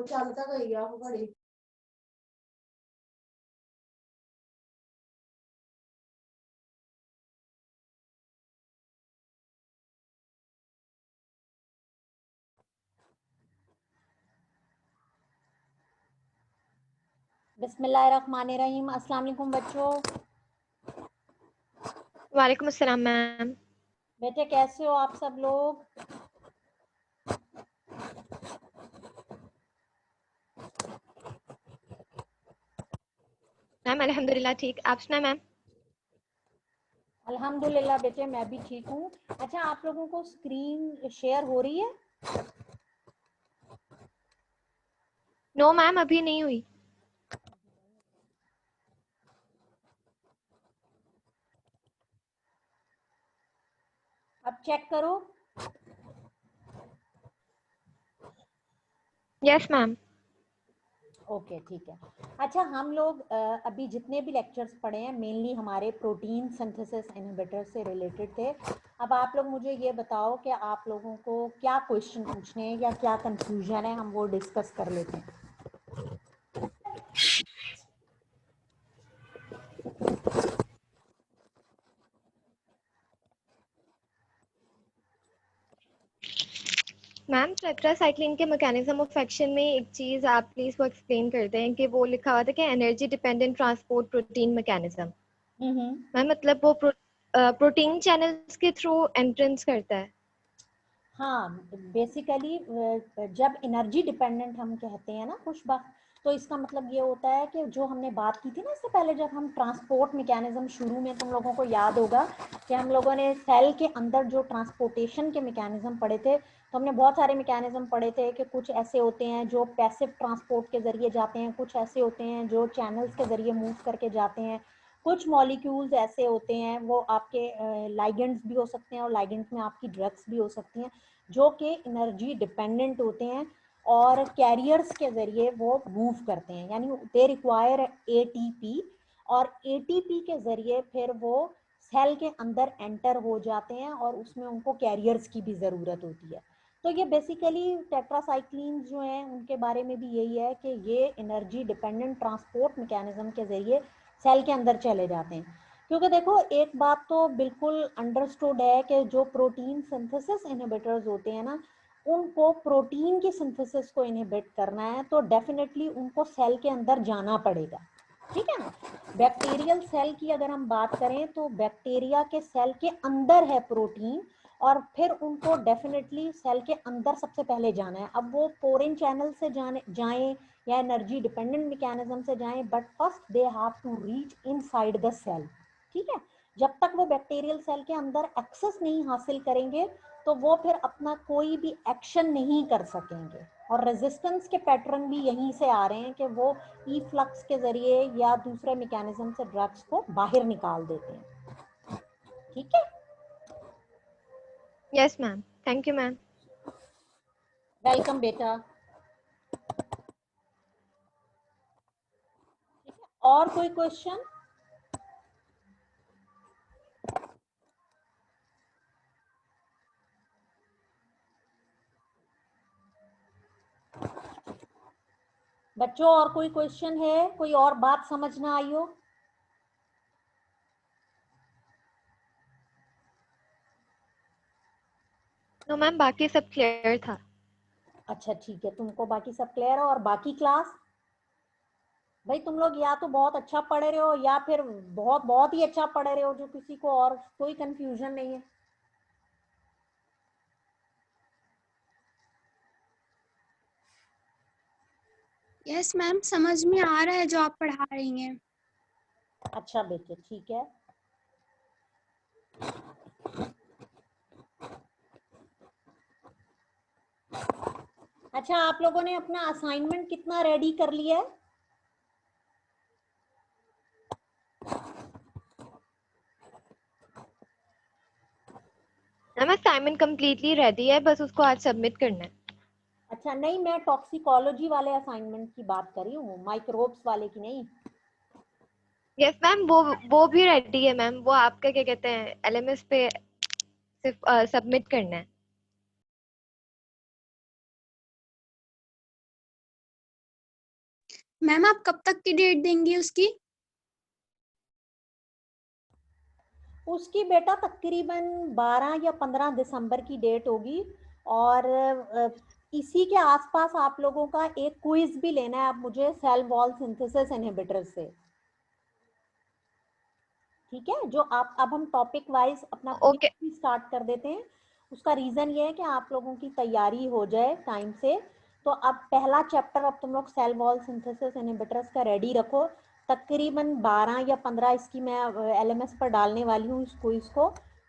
वो चलता गई वो घड़ी। बिस्मिल्लाहिर्रहमानिर्रहीम। अस्सलाम वालेकुम बच्चों। वालेकुम अस्सलाम मैम। बेटे कैसे हो आप सब लोग? मैम अल्हम्दुलिल्लाह ठीक, आप सुनाए मैम? अल्हम्दुलिल्लाह बेटे मैं भी ठीक हूँ। अच्छा आप लोगों को स्क्रीन शेयर हो रही है? नो मैम अभी नहीं हुई। अब चेक करो। Yes ma'am. ओके ठीक है। अच्छा हम लोग अभी जितने भी लेक्चर्स पढ़े हैं मेनली हमारे प्रोटीन सिंथेसिस इनहिबिटर से रिलेटेड थे। अब आप लोग मुझे ये बताओ कि आप लोगों को क्या क्वेश्चन पूछने हैं या क्या कंफ्यूजन है, हम वो डिस्कस कर लेते हैं। मैम टेट्रासाइक्लिन के मैकेनिज्म ऑफ एक्शन में एक चीज आप प्लीज वो एक्सप्लेन कर दें कि वो लिखा हुआ था कि energy dependent transport protein mechanism. Ma'am मतलब वो प्रोटीन चैनल्स के थ्रू एंट्रेंस करता है। हाँ बेसिकली जब एनर्जी डिपेंडेंट हम कहते हैं ना खुशबक, तो इसका मतलब ये होता है कि जो हमने बात की थी ना इससे पहले जब हम ट्रांसपोर्ट मैकेनिज्म शुरू में, तुम लोगों को याद होगा कि हम लोगों ने सेल के अंदर जो ट्रांसपोर्टेशन के मैकेनिज्म पढ़े थे, तो हमने बहुत सारे मैकेनिज्म पढ़े थे कि कुछ ऐसे होते हैं जो पैसिव ट्रांसपोर्ट के जरिए जाते हैं, कुछ ऐसे होते हैं जो चैनल्स के जरिए मूव करके जाते हैं, कुछ मॉलिक्यूल्स ऐसे होते हैं वो आपके लाइगेंड्स भी हो सकते हैं और लाइगेंड्स में आपकी ड्रग्स भी हो सकती हैं जो कि एनर्जी डिपेंडेंट होते हैं और कैरियर्स के जरिए वो मूव करते हैं, यानी दे रिक्वायर एटीपी, और एटीपी के जरिए फिर वो सेल के अंदर एंटर हो जाते हैं और उसमें उनको कैरियर्स की भी ज़रूरत होती है। तो ये बेसिकली टेट्रासाइक्लिन जो हैं उनके बारे में भी यही है कि ये एनर्जी डिपेंडेंट ट्रांसपोर्ट मैकेनिज्म के जरिए सेल के अंदर चले जाते हैं। क्योंकि देखो एक बात तो बिल्कुल अंडरस्टूड है कि जो प्रोटीन सिंथेसिस इनहिबिटर्स होते हैं ना, उनको प्रोटीन की सिंथेसिस को इनहिबिट करना है तो डेफिनेटली उनको सेल के अंदर जाना पड़ेगा, ठीक है ना। बैक्टीरियल सेल की अगर हम बात करें तो बैक्टीरिया के सेल के अंदर है प्रोटीन, और फिर उनको डेफिनेटली सेल के अंदर सबसे पहले जाना है। अब वो पोरिन चैनल से जाएं या एनर्जी डिपेंडेंट मैकेनिज्म से जाएं, but first they have to reach inside the cell, ठीक है। जब तक वो बैक्टीरियल सेल के अंदर एक्सेस नहीं हासिल करेंगे तो वो फिर अपना कोई भी एक्शन नहीं कर सकेंगे, और रेजिस्टेंस के पैटर्न भी यहीं से आ रहे हैं कि वो ई फ्लक्स के जरिए या दूसरे मैकेनिज्म से ड्रग्स को बाहर निकाल देते हैं, ठीक है। Yes ma'am, thank you ma'am. Welcome बेटा। और कोई क्वेश्चन? बच्चों और कोई क्वेश्चन है? कोई और बात समझ ना आई हो? नो मैम बाकी सब क्लियर था। अच्छा ठीक है, तुमको बाकी सब क्लियर है। और बाकी क्लास भाई तुम लोग या तो बहुत अच्छा पढ़ रहे हो या फिर बहुत बहुत ही अच्छा पढ़ रहे हो, जो किसी को और कोई कंफ्यूजन नहीं है। यस मैम समझ में आ रहा है जो आप पढ़ा रही हैं। अच्छा बेटे ठीक है। अच्छा आप लोगों ने अपना असाइनमेंट कितना रेडी कर लिया है? मैम असाइनमेंट कम्प्लीटली रेडी है, बस उसको आज सबमिट करना है। अच्छा नहीं, मैं टॉक्सिकोलॉजी वाले असाइनमेंट की बात कर रही हूँ, माइक्रोब्स वाले की नहीं। यस मैम वो भी रेडी है मैम, वो आपका क्या कहते हैं एलएमएस पे सिर्फ सबमिट करना है। मैम आप कब तक की डेट देंगी उसकी? उसकी बेटा तकरीबन 12 या 15 दिसंबर की डेट होगी। और इसी के आसपास आप लोगों का एक क्विज भी लेना है आप मुझे सेल वॉल सिंथेसिस इनहिबिटर से, ठीक है? जो आप अब हम टॉपिक वाइज अपना क्विज ओके भी स्टार्ट कर देते हैं। उसका रीजन ये है कि आप लोगों की तैयारी हो जाए टाइम से। तो अब पहला चैप्टर अब तुम लोग सेल वॉल सिंथेसिस इनहिबिटर्स का रेडी रखो। तकरीबन 12 या 15 इसकी मैं LMS पर डालने वाली हूँ इस क्विज को।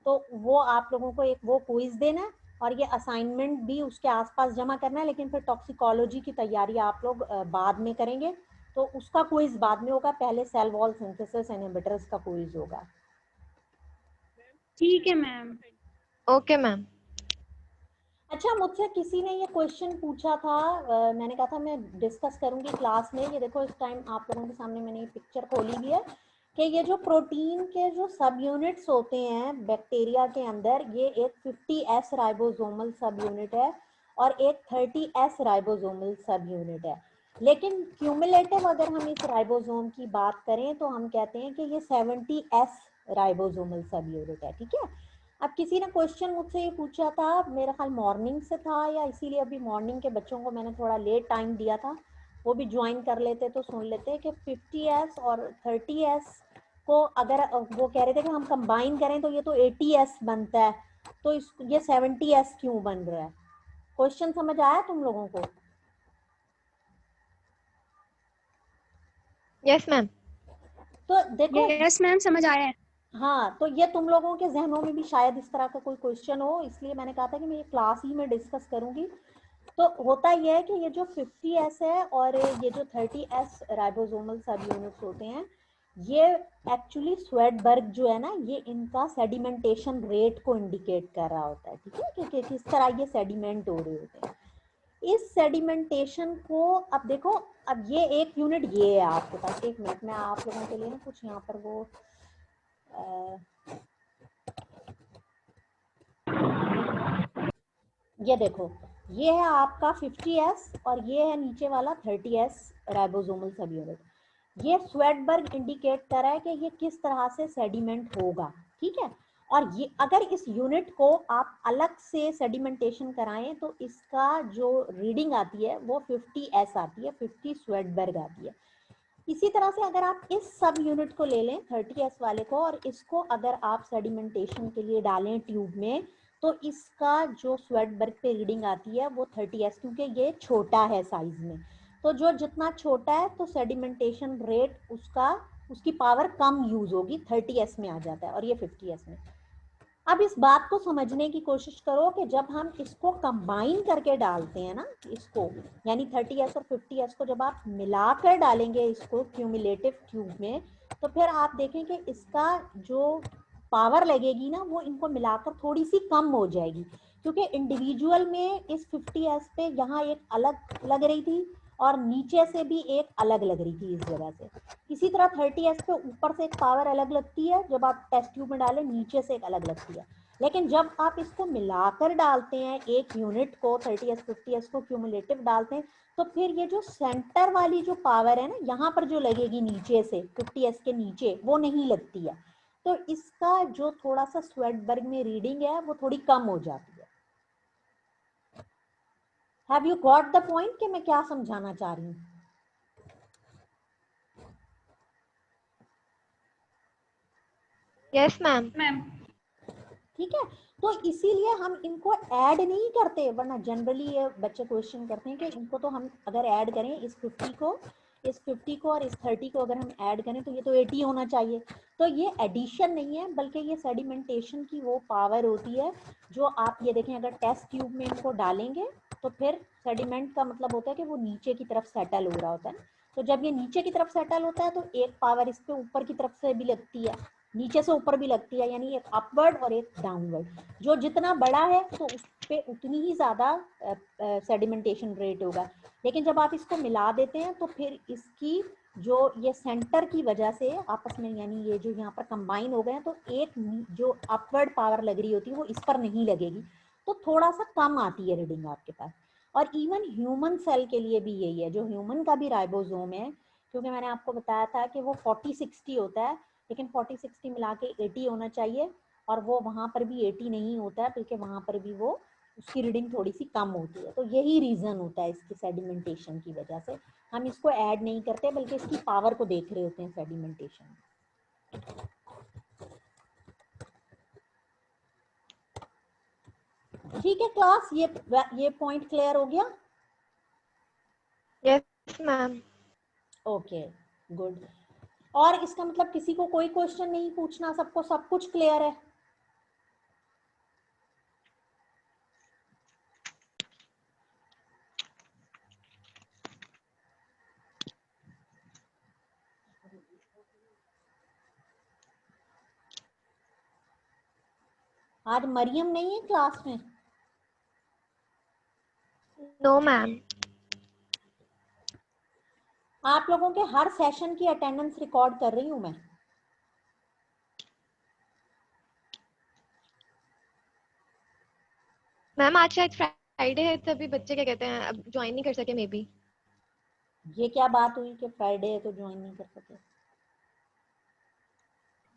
तो वो आप लोगों को एक वो क्विज देना है और ये असाइनमेंट भी उसके आसपास जमा करना है। लेकिन फिर टॉक्सिकोलॉजी की तैयारी आप लोग बाद में करेंगे, तो उसका क्विज बाद में होगा। पहले सेल वॉल सिंथेसिस इनहिबिटर्स का क्विज होगा। ठीक है मैम। Okay ma'am. अच्छा, मुझसे किसी ने ये क्वेश्चन पूछा था, मैंने कहा था मैं डिस्कस करूंगी क्लास में। ये देखो इस टाइम आप लोगों के सामने मैंने ये पिक्चर खोली भी है कि ये जो प्रोटीन के जो सब यूनिट्स होते हैं बैक्टीरिया के अंदर, ये एक 50S राइबोसोमल सब यूनिट है और एक 30S राइबोसोमल सब यूनिट है। लेकिन क्यूमुलेटिव अगर हम इस राइबोसोम की बात करें तो हम कहते हैं कि ये 70S राइबोसोमल सब यूनिट है, ठीक है? अब किसी ने क्वेश्चन मुझसे ये पूछा था, मेरा ख्याल मॉर्निंग से था या इसीलिए अभी मॉर्निंग के बच्चों को मैंने थोड़ा लेट टाइम दिया था, वो भी ज्वाइन कर लेते तो सुन लेते कि 50S और 30S को अगर वो कह रहे थे कि हम कंबाइन करें तो ये तो 80S बनता है, तो इस ये 70S क्यों बन रहा है? क्वेश्चन समझ आया तुम लोगों को? Yes ma'am. तो देखो, यस मैम समझ आया है। हाँ, तो ये तुम लोगों के जहनों में भी शायद इस तरह का कोई क्वेश्चन हो, इसलिए मैंने कहा था कि मैं ये क्लास ही में डिस्कस करूंगी। तो होता यह है कि ये जो 50S है और ये जो 30S राइबोसोमल सब यूनिट्स होते हैं, ये एक्चुअली स्वेडबर्ग जो है ना, ये इनका सेडिमेंटेशन रेट को इंडिकेट कर रहा होता है, ठीक है? कि किस तरह ये सेडिमेंट हो रहे होते हैं। इस सेडिमेंटेशन को अब देखो, अब ये एक यूनिट ये है आपके पास। एक मिनट में आप लोगों के लिए ना कुछ यहाँ पर वो ये देखो, ये है आपका 50S और ये है नीचे वाला 30S राइबोसोमल सब यूनिट। ये स्वेडबर्ग इंडिकेट कर रहा है कि ये किस तरह से सेडिमेंट होगा, ठीक है? और ये अगर इस यूनिट को आप अलग से सेडिमेंटेशन कराएं तो इसका जो रीडिंग आती है वो 50S आती है, 50 स्वेडबर्ग आती है। इसी तरह से अगर आप इस सब यूनिट को ले लें 30S वाले को और इसको अगर आप सेडिमेंटेशन के लिए डालें ट्यूब में, तो इसका जो स्वेडबर्ग पे रीडिंग आती है वो 30S, क्योंकि ये छोटा है साइज में। तो जो जितना छोटा है तो सेडिमेंटेशन रेट उसका उसकी पावर कम यूज होगी, 30S में आ जाता है और ये 50S में। अब इस बात को समझने की कोशिश करो कि जब हम इसको कंबाइन करके डालते हैं ना इसको, यानी 30S और 50S को जब आप मिलाकर डालेंगे इसको क्यूमुलेटिव ट्यूब में, तो फिर आप देखें कि इसका जो पावर लगेगी ना वो इनको मिलाकर थोड़ी सी कम हो जाएगी, क्योंकि इंडिविजुअल में इस 50S पे यहाँ एक अलग लग रही थी और नीचे से भी एक अलग लग रही थी इस जगह से। इसी तरह 30S पे ऊपर से एक पावर अलग लगती है, जब आप टेस्ट ट्यूब में डालें नीचे से एक अलग लगती है। लेकिन जब आप इसको मिलाकर डालते हैं एक यूनिट को 30S 50S को क्यूमुलेटिव डालते हैं, तो फिर ये जो सेंटर वाली जो पावर है ना यहाँ पर जो लगेगी नीचे से 50S के नीचे, वो नहीं लगती है। तो इसका जो थोड़ा सा स्वेडबर्ग में रीडिंग है वो थोड़ी कम हो जाती है। Have you got the point कि मैं क्या समझाना चाह रही हूँ? Yes ma'am. ठीक है, तो इसीलिए हम इनको ऐड नहीं करते, वरना जनरली ये बच्चे क्वेश्चन करते हैं कि इनको तो हम अगर ऐड करें इस 50 को और इस 30 को अगर हम ऐड करें तो ये तो 80 होना चाहिए। तो ये एडिशन नहीं है, बल्कि ये सेडिमेंटेशन की वो पावर होती है जो आप ये देखें, अगर टेस्ट ट्यूब में इनको डालेंगे तो फिर सेडिमेंट का मतलब होता है कि वो नीचे की तरफ सेटल हो रहा होता है। तो जब ये नीचे की तरफ सेटल होता है तो एक पावर इस पे ऊपर की तरफ से भी लगती है, नीचे से ऊपर भी लगती है, यानी एक अपवर्ड और एक डाउनवर्ड। जो जितना बड़ा है तो उस पे उतनी ही ज़्यादा सेडिमेंटेशन रेट होगा। लेकिन जब आप इसको मिला देते हैं तो फिर इसकी जो ये सेंटर की वजह से आपस में, यानी ये जो यहाँ पर कंबाइन हो गए हैं, तो एक जो अपवर्ड पावर लग रही होती है वो इस पर नहीं लगेगी, तो थोड़ा सा कम आती है रीडिंग आपके पास। और इवन ह्यूमन सेल के लिए भी यही है, जो ह्यूमन का भी राइबोसोम है, क्योंकि मैंने आपको बताया था कि वो 40-60 होता है, लेकिन 40-60 मिला के 80 होना चाहिए, और वो वहाँ पर भी 80 नहीं होता है, बल्कि वहाँ पर भी वो उसकी रीडिंग थोड़ी सी कम होती है। तो यही रीज़न होता है इसकी सेडिमेंटेशन की वजह से। हम इसको ऐड नहीं करते, बल्कि इसकी पावर को देख रहे होते हैं सेडिमेंटेशन। ठीक है क्लास, ये पॉइंट क्लियर हो गया? Yes ma'am. Okay good. और इसका मतलब किसी को कोई क्वेश्चन नहीं पूछना, सबको सब कुछ क्लियर है? आज मरियम नहीं है क्लास में? No ma'am. आप लोगों के हर सेशन की अटेंडेंस रिकॉर्ड कर रही हूं मैं। मैम आज शायद फ्राइडे है, तभी बच्चे क्या कहते हैं अब ज्वाइन नहीं कर सके मे बी। ये क्या बात हुई कि फ्राइडे है तो ज्वाइन नहीं कर सके?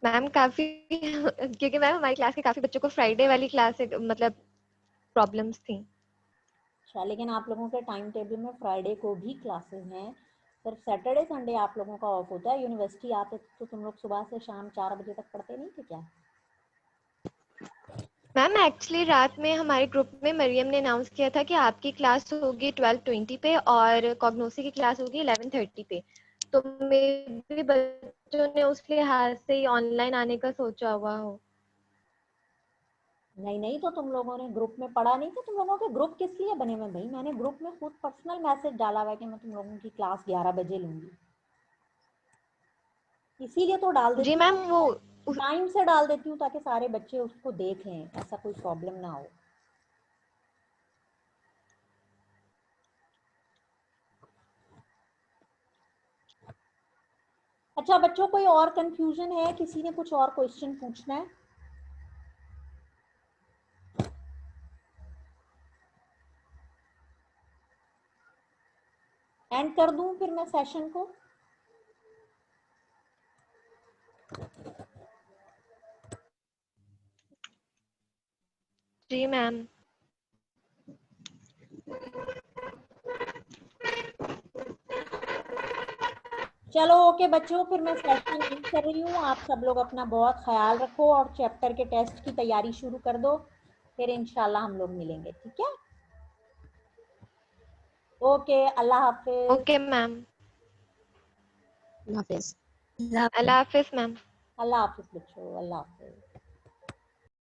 मैम काफी क्योंकि मैम हमारी क्लास के काफी बच्चों को फ्राइडे वाली क्लास से मतलब प्रॉब्लम्स थी। अच्छा, लेकिन आप लोगों के टाइम टेबल में फ्राइडे को भी क्लासेस हैं, सिर्फ सैटरडे संडे आप लोगों का ऑफ होता है। यूनिवर्सिटी आते तो तुम लोग सुबह से शाम 4 बजे तक पढ़ते नहीं थे क्या? मैम एक्चुअली रात में हमारे ग्रुप में मरियम ने अनाउंस किया था कि आपकी क्लास होगी 12:20 पे और कॉग्नोसी की क्लास होगी 11:30 पे, तो मे भी बच्चों ने उस लिहाज से ही ऑनलाइन आने का सोचा हुआ हो। नहीं नहीं, तो तुम लोगों ने ग्रुप में पढ़ा नहीं था? तुम लोगों के ग्रुप किस लिए बने हुए भाई? मैंने ग्रुप में खुद पर्सनल मैसेज डाला हुआ है कि मैं तुम लोगों की क्लास 11 बजे लूंगी, इसीलिए तो डाल जी देती मैम हूँ, वो टाइम से डाल देती हूँ ताकि सारे बच्चे उसको देख लें, ऐसा कोई प्रॉब्लम ना हो। अच्छा बच्चों, कोई और कंफ्यूजन है? किसी ने कुछ और क्वेश्चन पूछना है? एंड कर दूं फिर मैं सेशन को? जी मैम। चलो ओके बच्चों, फिर मैं सेशन एंड कर रही हूँ। आप सब लोग अपना बहुत ख्याल रखो और चैप्टर के टेस्ट की तैयारी शुरू कर दो, फिर इंशाल्लाह हम लोग मिलेंगे, ठीक है? ओके, अल्लाह हाफिज। Okay ma'am. हाफिज। अल्लाह हाफिज मैम। अल्लाह हाफिज बच्चों, अल्लाह हाफिज।